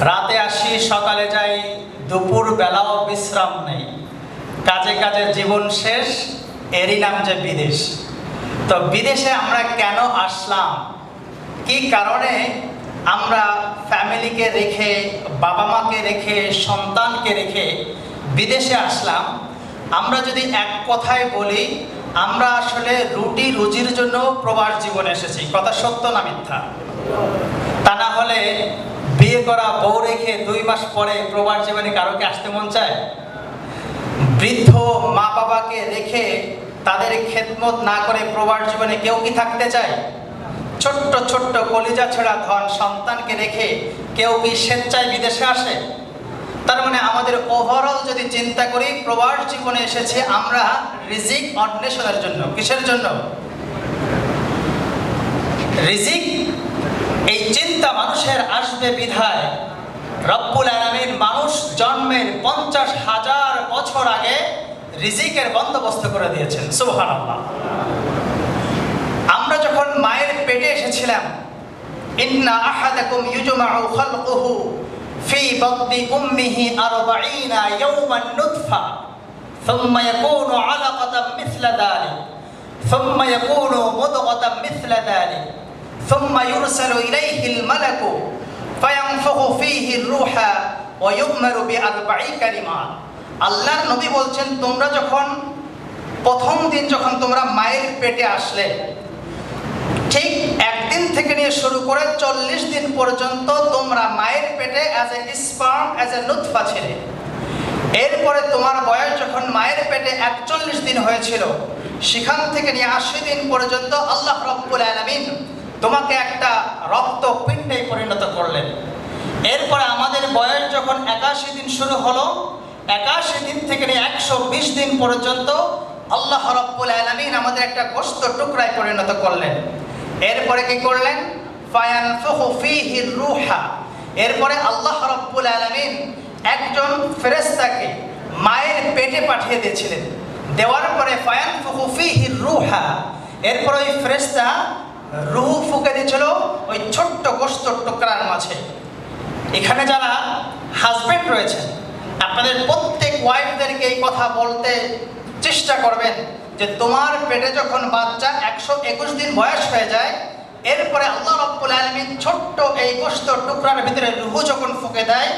রাতে আসি সকালে যাই, দুপুর বেলাও বিশ্রাম নেই, কাজে কাজে জীবন শেষ, এরই নাম যে বিদেশ। তো বিদেশে আমরা কেন আসলাম, কি কারণে আমরা ফ্যামিলিকে রেখে, বাবা মাকে রেখে, সন্তানকে রেখে বিদেশে আসলাম? আমরা যদি এক কথায় বলি, আমরা আসলে রুটি রুজির জন্য প্রবাস জীবনে এসেছি। কথা সত্য না মিথ্যা? তা না হলে বিয়ে করা বউ রেখে 2 মাস পরে প্রবাস জীবনে কারো কি আসতে মন চায়? বৃদ্ধ মা বাবাকে রেখে তাদের খেদমত না করে প্রবাস জীবনে কেউ কি থাকতে চায়? ছোট্ট ছোট্ট কলিজা ছেঁড়া ধন সন্তানকে রেখে কেউ কি স্বেচ্ছায় বিদেশে আসে? তার মানে আমাদের ওভারঅল যদি চিন্তা করি, প্রবাস জীবনে এসেছে আমরা রিজিক অন্বেষণের জন্য। কিসের জন্য? রিজিক। এই চিন্তা মানুষের আসবে বিধায় রব্বুল আলামিন মানুষ জন্মের 50,000 বছর আগে রিজিকের বন্দোবস্ত করে দিয়েছেন। সুবহানাল্লাহ। আমরা যখন মায়ের পেটে এসেছিলাম, ইন্না আহাদাকুম ইউজমাউ খালকুহু ফি বাতনি উম্মিহি 40 ইয়াওমান নুতফা সুম্মা ইয়াকুনু আলাকাতাম মিসলা যালিক সুম্মা ইয়াকুনু মুদগাতাম মিসলা যালিক সুম্মা ইউরসালু ইলাইহিল মালাকু ফায়ানফুখু ফীহির রূহা ওয়া ইউ'মারু বি40 কালিমাত। আল্লাহর নবী বলছেন, তোমরা যখন প্রথম দিন যখন তোমরা মায়ের পেটে আসলে, ঠিক একদিন থেকে নিয়ে শুরু করে 40 দিন পর্যন্ত তোমরা মায়ের পেটে as a sperm, as a নুতফা ছিলে। এরপরে তোমার বয়স যখন মায়ের পেটে 41 দিন হয়েছিল, সেখান থেকে নিয়ে 80 দিন পর্যন্ত আল্লাহ রব্বুল আলামিন তোমাকে একটা রক্তপিণ্ডে পরিণত করলেন। এরপরে আমাদের বয়স যখন 81 দিন শুরু হলো, 81 দিন থেকে নিয়ে 120 দিন পর্যন্ত আল্লাহ রব্বুল আলামিন আমাদের একটা গোশত টুকরায় পরিণত করলেন। এরপরে কি করলেন? ফায়ানফুখু ফীহির রূহা। এরপরে আল্লাহ রব্বুল আলামিন একজন ফেরেশতাকে মায়ের পেটে পাঠিয়ে দিয়েছিলেন। দেওয়ার পরে ফায়ানফুখু ফীহির রূহা, এরপর ওই ফেরেশতা রূহ ফুঁকে দিয়েছিল ওই ছোট্ট গোশত টুকরার মাঝে। এখানে যারা হাজবেন্ড রয়েছেন, আপনাদের প্রত্যেক ওয়াইফদেরকে এই কথা বলতে চেষ্টা করবেন যে তোমার পেটে যখন বাচ্চা 121 দিন বয়স হয়ে যায়, এরপরে আল্লাহ রাব্বুল আলামিন ছোট্ট এই গোশত টুকরার ভিতরে রূহ যখন ফুঁকে দেয়,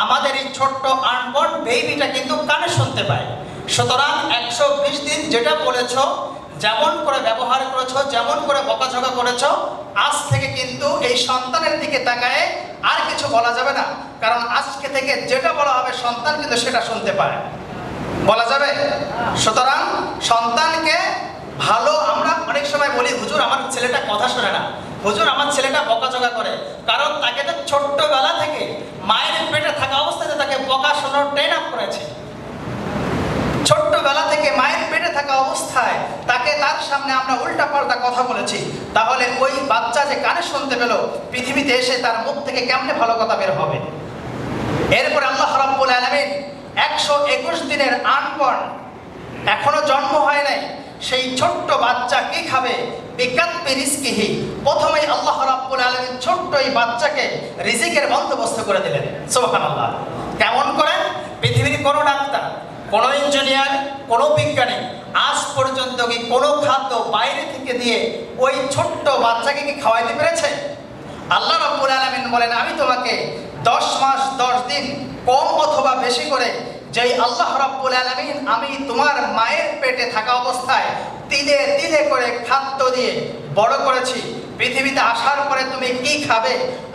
আমাদের এই ছোট্ট আনবর্ন বেবিটা কিন্তু কানে শুনতে পায়। সুতরাং 120 দিন যেটা বলেছ, যেমন করে ব্যবহার করেছ, যেমন করে বকাঝকা করেছ, আজ থেকে কিন্তু এই সন্তানের দিকে তাকায় আর কিছু বলা যাবে না। কারণ আজকে থেকে যেটা বলা হবে সন্তান কিন্তু সেটা শুনতে পায়। বলা যাবে? সুতরাং সন্তানকে ভালো, আমরা অনেক সময় বলি, হুজুর আমার ছেলেটা কথা শোনে না, হুজুর আমার ছেলেটা বকাঝকা করে। কারণ তাকে তো ছোট্টবেলা থেকে মায়ের পেটে থাকা অবস্থাতে তাকে বকা শোনার ট্রেন আপ করেছে। ছোট্টবেলা থেকে মায়ের পেটে থাকা অবস্থায় তাকে, তার সামনে আমরা উল্টাপাল্টা কথা বলেছি। তাহলে ওই বাচ্চা যে কানে শুনতে পেল, পৃথিবীতে এসে তার মুখ থেকে কেমনে ভালো কথা বের হবে? এরপরে আল্লাহ রাব্বুল আলামিন 121 দিনের আনবর্ন, এখনো জন্ম হয় নাই, সেই ছোট্ট বাচ্চা কি খাবে? বিকাতবি রিজকিহি। প্রথমেই আল্লাহ রাব্বুল আলামিন ছোট্ট এই বাচ্চাকে রিজিকের বন্দোবস্ত করে দিলেন। সুবহানাল্লাহ। কেমন করে? পৃথিবীর কোনো ডাক্তার, কোনো ইঞ্জিনিয়ার, কোনো বিজ্ঞানী আজ পর্যন্ত কি কোনো খাদ্য বাইরে থেকে দিয়ে ওই ছোট্ট বাচ্চাকে কি খাওয়াইতে পেরেছে? আল্লাহ রাব্বুল আলামিন বলেন, আমি তোমাকে 10 মাস 10 দিন কম অথবা বেশি করে, যেই আল্লাহ রাব্বুল আলামিন আমি তোমার মায়ের পেটে থাকা অবস্থায় তিলে তিলে করে খাদ্য দিয়ে বড় করেছি, পৃথিবীতে আসার পরে তুমি কি খাবে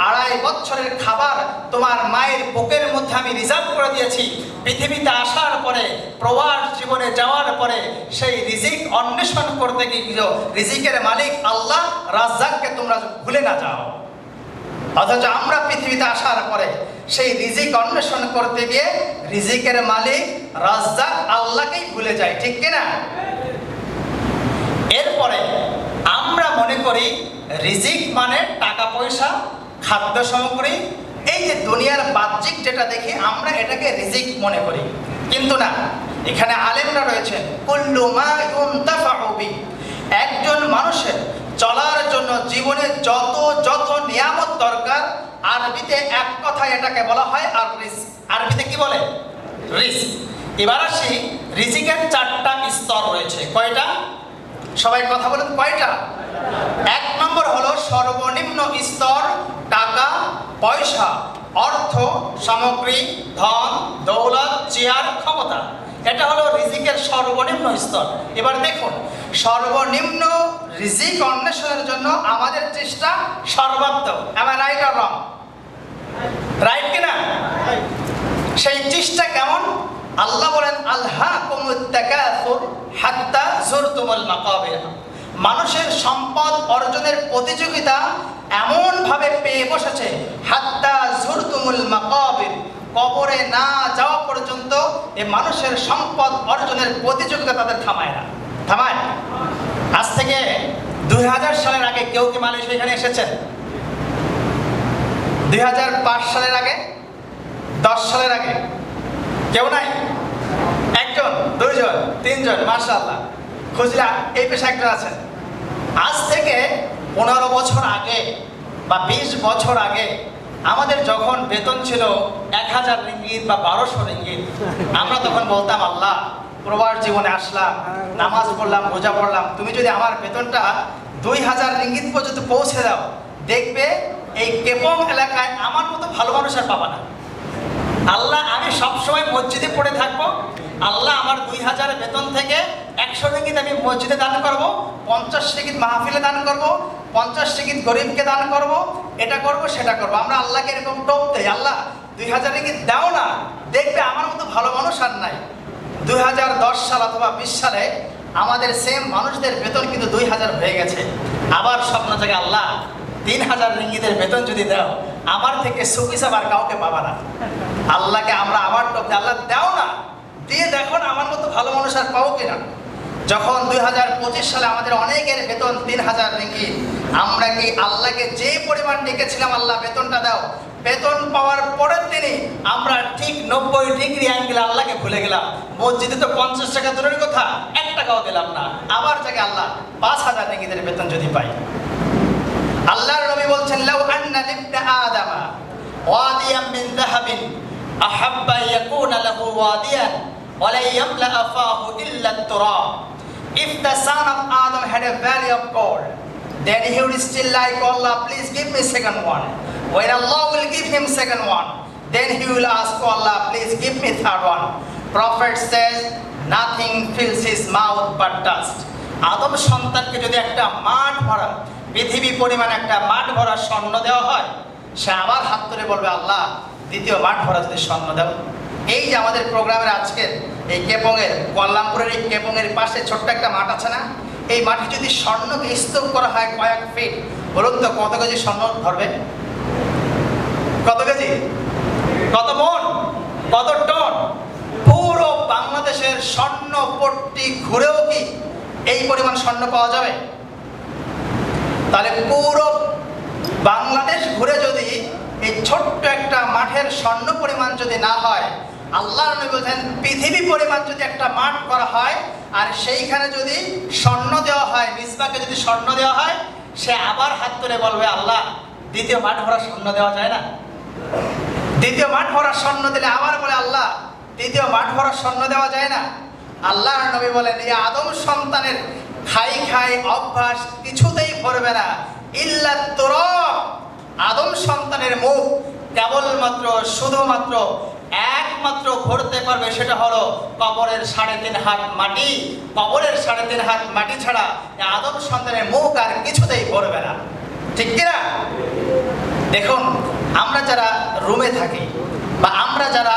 2.5 বছরের খাবার তোমার মায়ের বুকের মধ্যে আমি রিজার্ভ করে দিয়েছি। পৃথিবীতে আসার পরে, প্রবাস জীবনে যাওয়ার পরে সেই রিজিক অন্বেষণ করতে গিয়ে রিজিকের মালিক আল্লাহ রাজ্জাককে তোমরা ভুলে না যাও। অথচ আমরা পৃথিবীতে আসার পরে সেই রিজিক অন্বেষণ করতে গিয়ে রিজিকের মালিক রাজ্জাক আল্লাহকেই ভুলে যাই, ঠিক কিনা? এরপরে আমরা মনে করি রিজিক মানে টাকা পয়সা, খাদ্য সামগ্রী, এই যে দুনিয়ার বাহ্যিক যেটা দেখি আমরা এটাকে রিজিক মনে করি। কিন্তু না, এখানে আলেমরা রয়েছেন, কুল্লু মা ইউনতাফাউ বি। একজন মানুষের চলার জন্য জীবনে যত যত নিয়ামত দরকার, আরবিতে এক কথায় এটাকে বলা হয় আর রিস্ক। আরবিতে কি বলে? রিস্ক। এবার আসি, রিজিকের 4টা স্তর রয়েছে। কয়টা? সবাই কথা বলেন, কয়টা? 1 নম্বর হলো সর্বনিম্ন স্তর, টাকা পয়সা, অর্থ সামগ্রী, ধন দৌলত, চেয়ার, ক্ষমতা। এটা হলো রিজিকের সর্বনিম্ন স্তর। এবার দেখুন, সর্বনিম্ন রিজিক অন্বেষণের জন্য আমাদের চেষ্টা সর্বাত্মক। am I right or wrong? Right কিনা? সেই চেষ্টা কেমন? আল্লাহ বলেন আলহাকুমুত তাকাসুর হাত্তা যুরতুমুল মাকাবির। মানুষের সম্পদ অর্জনের প্রতিযোগিতা এমন ভাবে পেয়ে বসেছে, হাত্তা যুরতুমুল মাকাবির, কবরে না যাওয়া পর্যন্ত এই মানুষের সম্পদ অর্জনের প্রতিযোগিতা তাদের থামায় না। থামায়? আজ থেকে 2000 সালের আগে কেউ কি মালয়েশিয়া এখানে এসেছেন? 2005 সালের আগে, 10 সালের আগে কেউ নাই? 1 জন, 2 জন, 3 জন, মাশাআল্লাহ। খুঁজলে এই পেশা একজন আছেন। আজ থেকে 15 বছর আগে বা 20 বছর আগে আমাদের যখন বেতন ছিল 1000 রিঙ্গিত বা 1200 রিঙ্গিত, আমরা তখন বলতাম আল্লাহ, প্রবাস জীবনে আসলাম, নামাজ পড়লাম, রোজা পড়লাম, তুমি যদি আমার বেতনটা 2000 রিঙ্গিত পর্যন্ত পৌঁছে দাও, দেখবে এই কেপং এলাকায় আমার মতো ভালো মানুষ আর পাবা না। আল্লাহ, আমি সবসময় মসজিদে পড়ে থাকবো, আল্লাহ আমার 2000 বেতন থেকে 100 রিঙ্গিত আমি মসজিদে দান করব, 50 রিঙ্গিত মাহফিলে দান করব, 50 রিঙ্গিত গরিবকে দান করব, এটা করব সেটা করব। আমরা আল্লাহকে এরকম টোপ দেই, আল্লাহ 2000 রিঙ্গিত দাও না, দেখবে আমার মতো ভালো মানুষ আর নাই। 2010 সাল অথবা 20 সালে আমাদের সেম মানুষদের বেতন কিন্তু 2000 হয়ে গেছে। আবার স্বপ্ন জাগে আল্লাহ 3000 রিঙ্গিতের বেতন যদি দাও, আমার থেকে সুখী সাবার কাউকে পাবা না। আল্লাহকে আমরা আবার টোপ দিই, আল্লাহ দাও না, দিয়ে দেখো না আমার মতো ভালো মানুষ আর পাবো কিনা। যখন 2025 সালে আমাদের অনেকের বেতন 3000 রিঙ্গিত, আমরা কি আল্লাহকে যে পরিমাণ ডেকেছিলাম আল্লাহ বেতনটা দাও, বেতন পাওয়ার পরের দিনই আমরা ঠিক 90 ডিগ্রি অ্যাঙ্গেলে আল্লাহকে ভুলে গেলাম। মসজিদে তো 50 টাকা দূরের কথা, 1 টাকাও দিলাম না। আবার জায়গায় আল্লাহ 5000 রিঙ্গিতের বেতন যদি পাই। আল্লাহর নবী বলছেন, লাউ আন্না লিবনি আদামা ওয়াদিয়াম মিন যাহাবিন আহাব্বা ইয়াকুনা লাহু ওয়াদিয়ান ওয়া লা ইয়ামলা আফাহু ইল্লা Turab. If the son of Adam had a valley of gold, then he would still like Allah, please give me second one. When Allah will give him second one, then he will ask Allah, please give me third one. Prophet says, nothing fills his mouth but dust. আদম সন্তানকে যদি একটা মাঠ ভরা, পৃথিবী পরিমাণ একটা মাঠ ভরা স্বর্ণ দেওয়া হয়, সে আবার হাত তুলে বলবে আল্লাহ দ্বিতীয় মাঠ ভরা যদি স্বর্ণ দাও। এই যে আমাদের প্রোগ্রামের আজকের এই কেপংয়ের, কল্যাণপুরের এই কেপংয়ের পাশে ছোট্ট একটা মাঠ আছে না, এই মাঠে যদি স্বর্ণকে স্তূপ করা হয় কয়েক ফিট, বলুন তো কত কেজি স্বর্ণ ধরবে? কত কেজি? কত মন? কত টন? পুরো বাংলাদেশের স্বর্ণপট্টি ঘুরেও কি এই পরিমাণ স্বর্ণ পাওয়া যাবে? তাহলে পুরো বাংলাদেশ ঘুরে যদি এই ছোট্ট একটা মাঠের স্বর্ণ পরিমাণ যদি না হয়, আল্লাহর নবী বলেন পৃথিবী পরিমাণ যদি একটা মাঠ করা হয় আর সেইখানে যদি স্বর্ণ দেওয়া হয়, মিসবাকে যদি স্বর্ণ দেওয়া হয়, সে আবার হাত তুলে বলবে আল্লাহ দ্বিতীয় মাঠ ভরা স্বর্ণ দেওয়া যায় না? দ্বিতীয় মাঠ ভরা স্বর্ণ দিলে আবার বলে আল্লাহ দ্বিতীয় মাঠ ভরা স্বর্ণ দেওয়া যায় না? আল্লাহর নবী বলেন এই আদম সন্তানের খাই খাই অভ্যাস কিছুতেই ভরবে না, ইল্লা তুরাব। আদম সন্তানের মুখ কেবলমাত্র শুধুমাত্র একমাত্র ভরতে পারবে, সেটা হলো কবরের 3.5 হাত মাটি। কবরের 3.5 হাত মাটি ছাড়া আদম সন্তানের মুখ আর কিছুতেই ভরবে না, ঠিক কিনা? দেখুন, আমরা যারা রুমে থাকি বা আমরা যারা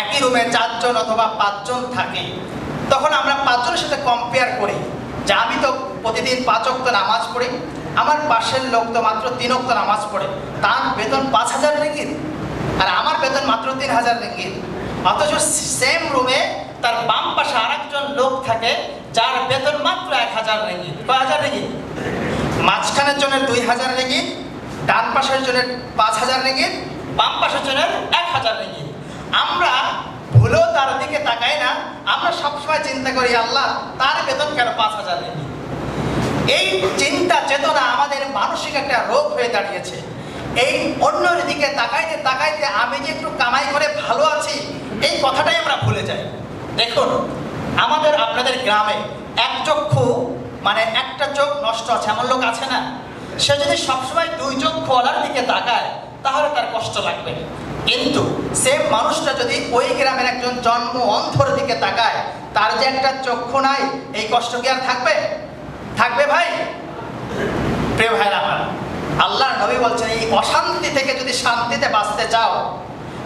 একই রুমে 4 জন অথবা 5 জন থাকি, তখন আমরা 5 জনের সাথে কম্পেয়ার করি যে আমি তো প্রতিদিন 5 ওয়াক্ত নামাজ পড়ি, আমার পাশের লোক তো মাত্র 3 ওয়াক্ত নামাজ পড়ে, তার বেতন 5000 রিঙ্গিত আর আমার বেতন মাত্র 3000 রিঙ্গিত। অথচ সেম রুমে তার বাম পাশে আরেকজন লোক থাকে যার বেতন মাত্র 1000 রিঙ্গিত। কয় হাজার রিঙ্গিত? মাঝখানের জনের 2000 রিঙ্গিত, ডান পাশের জনের 5000 রিঙ্গিত, বাম পাশের জনের 1000 রিঙ্গিত। আমরা ভুলেও তার দিকে তাকাই না, আমরা সবসময় চিন্তা করি আল্লাহ তার বেতন কেন 5000 রিঙ্গিত। এই চিন্তা চেতনা আমাদের মানসিক একটা রোগ হয়ে দাঁড়িয়েছে। এই অন্যের দিকে তাকাইতে তাকাইতে আমি যে একটু কামাই করে ভালো আছি, এই কথাটাই আমরা ভুলে যাই। দেখুন, আমাদের আপনাদের গ্রামে এক চক্ষু মানে একটা চোখ নষ্ট আছে এমন লোক আছে না? সে যদি সবসময় দুই চক্ষুওয়ালার দিকে তাকায় তাহলে তার কষ্ট লাগবে। কিন্তু সেম মানুষটা যদি ওই গ্রামের একজন জন্ম অন্ধর দিকে তাকায়, তার যে একটা চক্ষু নাই, এই কষ্ট কি আর থাকবে? থাকবে ভাই? প্রিয় ভাইরা আমার, আল্লাহর নবী বলছেন এই অশান্তি থেকে যদি শান্তিতে বাঁচতে চাও,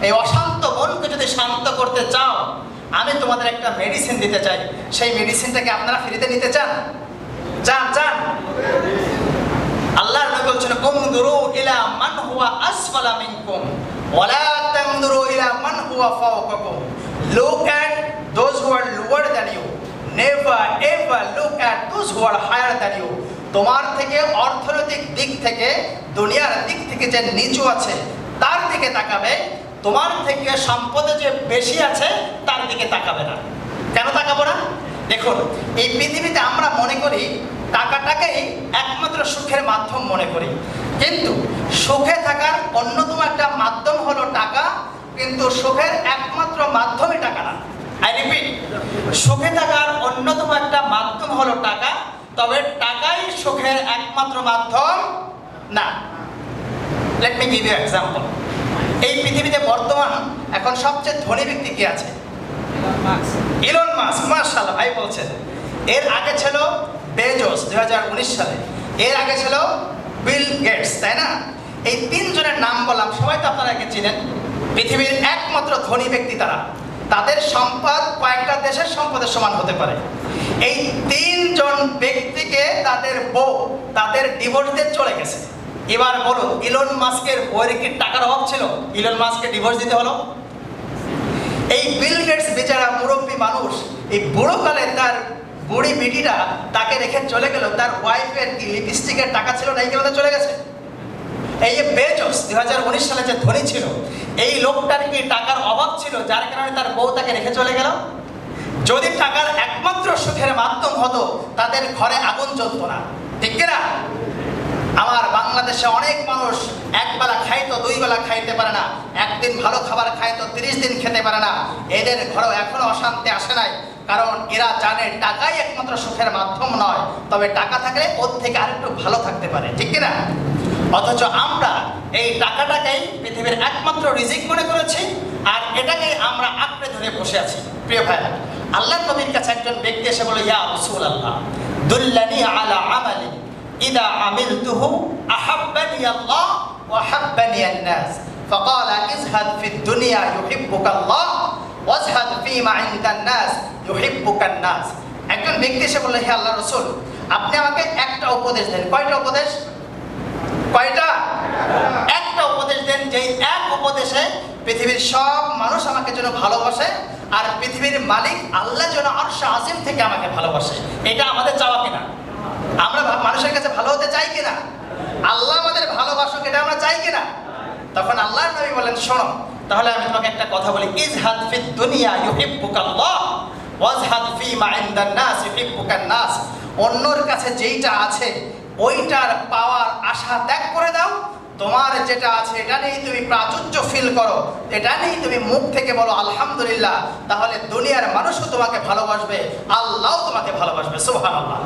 এই অশান্ত মনকে যদি শান্ত করতে চাও, আমি তোমাদের একটা মেডিসিন দিতে চাই। সেই মেডিসিনটাকে আপনারা ফ্রিতে নিতে চান? চান? চান? আল্লাহর নবী বলছেন উনজুরু ইলা মান হুয়া আসফালা মিনকুম ওয়া লা তানজুরু ইলা মান হুয়া ফাওকাকুম। Look at those who are lower than you. Never ever look at those who are higher than you. তোমার থেকে অর্থনৈতিক দিক থেকে, দুনিয়ার দিক থেকে যে নিচু আছে তার দিকে তাকাবে, তোমার থেকে সম্পদে যে বেশি আছে তার দিকে তাকাবে না। কেন তাকাবো না? দেখুন, এই পৃথিবীতে আমরা মনে করি টাকাটাকেই একমাত্র সুখের মাধ্যম মনে করি, কিন্তু সুখে থাকার অন্যতম একটা মাধ্যম হলো টাকা, কিন্তু সুখের একমাত্র মাধ্যমই টাকা না। আই রিপিট, সুখে থাকার অন্যতম একটা মাধ্যম হলো টাকা, তবে টাকাই সুখের একমাত্র মাধ্যম না। Let me give you example. এই পৃথিবীতে বর্তমান এখন সবচেয়ে ধনী ব্যক্তি কে আছে? Elon Musk. মাশাআল্লাহ, ভাই বলছেন। এর আগে ছিল বেজোস 2019 সালে, এর আগে ছিল বিল গেটস, তাই না? এই তিনজনের নাম বললাম, সবাই তো আপনারা একে চিনেন। পৃথিবীর একমাত্র ধনী ব্যক্তি তারা। তাদের সম্পদ কয়েকটা দেশের সম্পদের সমান হতে পারে। এই তিনজন ব্যক্তিকে তাদের বউ তাদের ডিভোর্স দিয়ে চলে গেছে। এবার বলুন, ইলন মাস্কের বউয়ের কি টাকার অভাব ছিল ইলন মাস্ককে ডিভোর্স দিতে হলো? এই বিল গেটস বেচারা মুরব্বী মানুষ, এই বুড়োকালে তার বুড়ি বিটিটা তাকে রেখে চলে গেল। তার ওয়াইফের কি লিপস্টিকের টাকা ছিল না, এই কারণে চলে গেছে। এই যে বেজোস 2019 সালে যে ধনী ছিল, এই লোকটার কি টাকার অভাব ছিল যার কারণে তার বউ তাকে রেখে চলে গেল? যদি টাকার একমাত্র সুখের মাধ্যম হতো, তাদের ঘরে আগুন জ্বলতো না, ঠিক কিনা? আমার বাংলাদেশে অনেক মানুষ একবেলা খাইতো, দুই বেলা খাইতে পারে না, একদিন ভালো খাবার খাইতো, 30 দিন খেতে পারে না। এদের ঘরেও এখনো অশান্তি আসে নাই, কারণ এরা জানে টাকাই একমাত্র সুখের মাধ্যম নয়, তবে টাকা থাকলে ওর থেকে আরেকটু ভালো থাকতে পারে, ঠিক কিনা? অথচ আমরা এই টাকাটাকেই পৃথিবীর একমাত্র রিজিক মনে করেছি, আর এটাকেই আমরা আঁকড়ে ধরে বসে আছি। প্রিয় ভাইরা, আল্লাহর নবীর কাছে একজন ব্যক্তি এসে বলে, ইয়া রাসূলুল্লাহ, দুল্লানি আলা আমালি ইদা আমিলতুহু আহাব্বানি আল্লাহ ওয়া আহাব্বানি আন-নাস। ফাকালা ইজহাদ ফিদ দুনিয়া ইউহিব্বুকা আল্লাহ ওয়াজহাদ ফীমা ইনদান নাস ইউহিব্বুকা আন-নাস। একজন ব্যক্তি এসে বলল, হে আল্লাহর রাসূল, আপনি আমাকে একটা উপদেশ দেন। কয়টা উপদেশ? কয়টা? একটা উপদেশ দেন, যেই এক উপদেশে পৃথিবীর সব মানুষ আমাকে যেন ভালোবাসে, আর পৃথিবীর মালিক আল্লাহ যেন আরশে আজিম থেকে আমাকে ভালোবাসে। এটা আমাদের চাওয়া কিনা? আমরা মানুষের কাছে ভালো হতে চাই কিনা? আল্লাহ আমাদের ভালোবাসুক, এটা আমরা চাই কিনা? তখন আল্লাহর নবী বলেন, শোনো, তাহলে আমি তোমাকে একটা কথা বলি, ইজহাদ ফিদ দুনিয়া ইউহিব্বুকাল্লাহ ওয়াজহাদ ফীমা ইনদান নাস ইউহিব্বুকান নাস। অন্যর কাছে যেইটা আছে ওইটার পাওয়ার আশা ত্যাগ করে দাও। তোমার যেটা আছে এটা নিয়ে তুমি প্রাচুর্য ফিল করো, এটা নিয়ে তুমি মুখ থেকে বলো আলহামদুলিল্লাহ, তাহলে দুনিয়ার মানুষও তোমাকে ভালোবাসবে, আল্লাহও তোমাকে ভালোবাসবে। সুবহানাল্লাহ।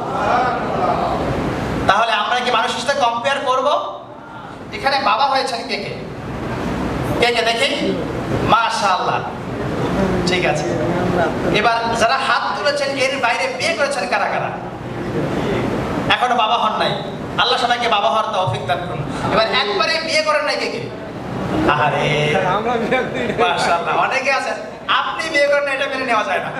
তাহলে আমরা কি মানুষের সাথে কম্পেয়ার করব? এখানে বাবা হয়েছেন কে কে? কে কে দেখি? মাশাআল্লাহ, ঠিক আছে। এবার যারা হাত তুলেছেন, এর বাইরে বিয়ে করেছেন কারা কারা? এখনো বাবা হন নাই? আল্লাহ সবাইকে বাবা হওয়ার তৌফিক দান করুন। এবার একবারে বিয়ে করেন নাই কে কে? আরে মাশাআল্লাহ, অনেকে আছেন। আপনি বিয়ে করেন এটা মেনে নেওয়া যায় না।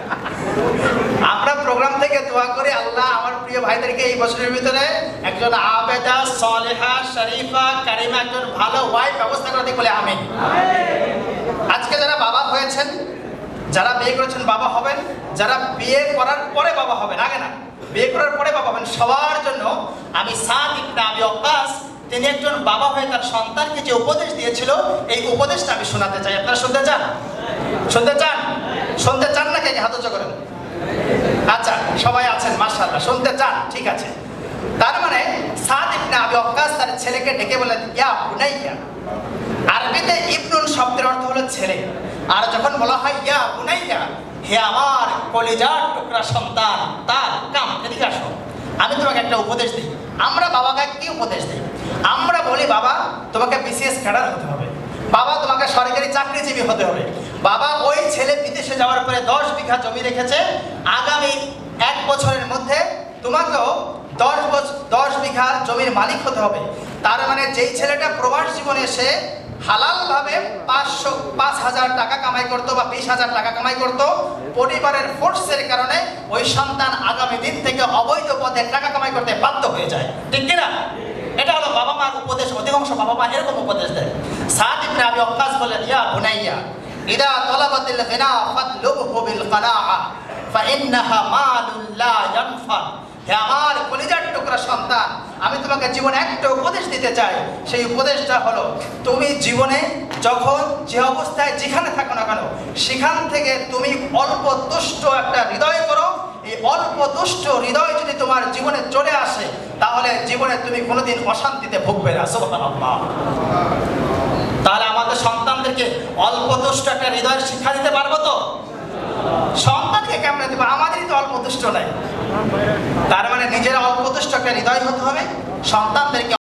আমরা প্রোগ্রাম থেকে দোয়া করি, আল্লাহ আমার প্রিয় ভাইদেরকে এই বছরের ভিতরে একজন আবেদা, সালেহা, শরীফা, কারিমা, একজন ভালো ওয়াইফ ব্যবস্থা করে দিক বলে আমিন। আজকে যারা বাবা হয়েছেন, যারা বিয়ে করেছেন বাবা হবেন, যারা বিয়ে করার পরে বাবা হবেন, আগে না, বিয়ে করার পরে বাবা হবেন, সবার জন্য আমি সাদ ইবনে আবি ওয়াক্কাস, তিনি একজন বাবা হয়ে তার সন্তানকে যে উপদেশ দিয়েছিল, এই উপদেশটা আমি শোনাতে চাই। আপনারা শুনতে চান? শুনতে চান? শুনতে চান না? কে হাত উঁচু করেন? আচ্ছা, সবাই আছেন, মাশাআল্লাহ, শুনতে চান, ঠিক আছে। তার মানে সাদ ইবনে আবি ওয়াক্কাস তার ছেলেকে ডেকে বললেন, ইয়া বুনাইয়া। আরবিতে ইবনুন শব্দের অর্থ হলো ছেলে, আর যখন বলা হয় ইয়া বুনাইয়া, হে আমার কলিজার টুকরা সন্তান, তার কাম, এদিকে আসো, আমি তোমাকে একটা উপদেশ দিই। আমরা বাবাকে কি উপদেশ দিই? আমরা বলি, বাবা তোমাকে বিসিএস ক্যাডার হতে হবে, বাবা তোমাকে সরকারি চাকরিজীবী হতে হবে। বাবা ওই ছেলে বিদেশে যাওয়ার পরে 10 বিঘা জমি রেখেছে, আগামী 1 বছরের মধ্যে তোমাকেও 10 বিঘা জমির মালিক হতে হবে। তার মানে যেই ছেলেটা প্রবাস জীবনে এসে হালালভাবে 5,000 টাকা কামাই করতো বা 20,000 টাকা কামাই করতো, পরিবারের ফোর্সের কারণে ওই সন্তান আগামী দিন থেকে অবৈধ পথে টাকা কামাই করতে বাধ্য হয়ে যায়, ঠিক কিনা? এটা হলো বাবা মার উপদেশ। অধিকাংশ বাবা মা এরকম উপদেশ দেয়। সাদ ইবনে আবি ওয়াক্কাস বলেন, ইয়া বুনাইয়া ইদা তালাবাতিল গিনা ফাতলুবহু বিল কানাআ ফাইন্নাহা মালুল লা ইয়ানফা। হে আমার কলিজার টুকরা সন্তান, আমি তোমাকে জীবনে একটা উপদেশ দিতে চাই। সেই উপদেশটা হলো, তুমি জীবনে যখন যে অবস্থায় যেখানে থাকো না কেন, সেখান থেকে তুমি অল্প তুষ্ট একটা হৃদয় করো। এই অল্প তুষ্ট হৃদয় যদি তোমার জীবনে চলে আসে, তাহলে জীবনে তুমি কোনোদিন অশান্তিতে ভুগবে না। সুবহানাল্লাহ। তাহলে আমাদের সন্তানদেরকে অল্প তুষ্ট একটা হৃদয়ের শিক্ষা দিতে পারবো তো? সন্তানকে কেমনে দেবো? আমাদেরই তো অল্প তুষ্ট নাই। তার মানে নিজের অল্প তুষ্ট একটা হৃদয় হতে হবে, সন্তানদেরকে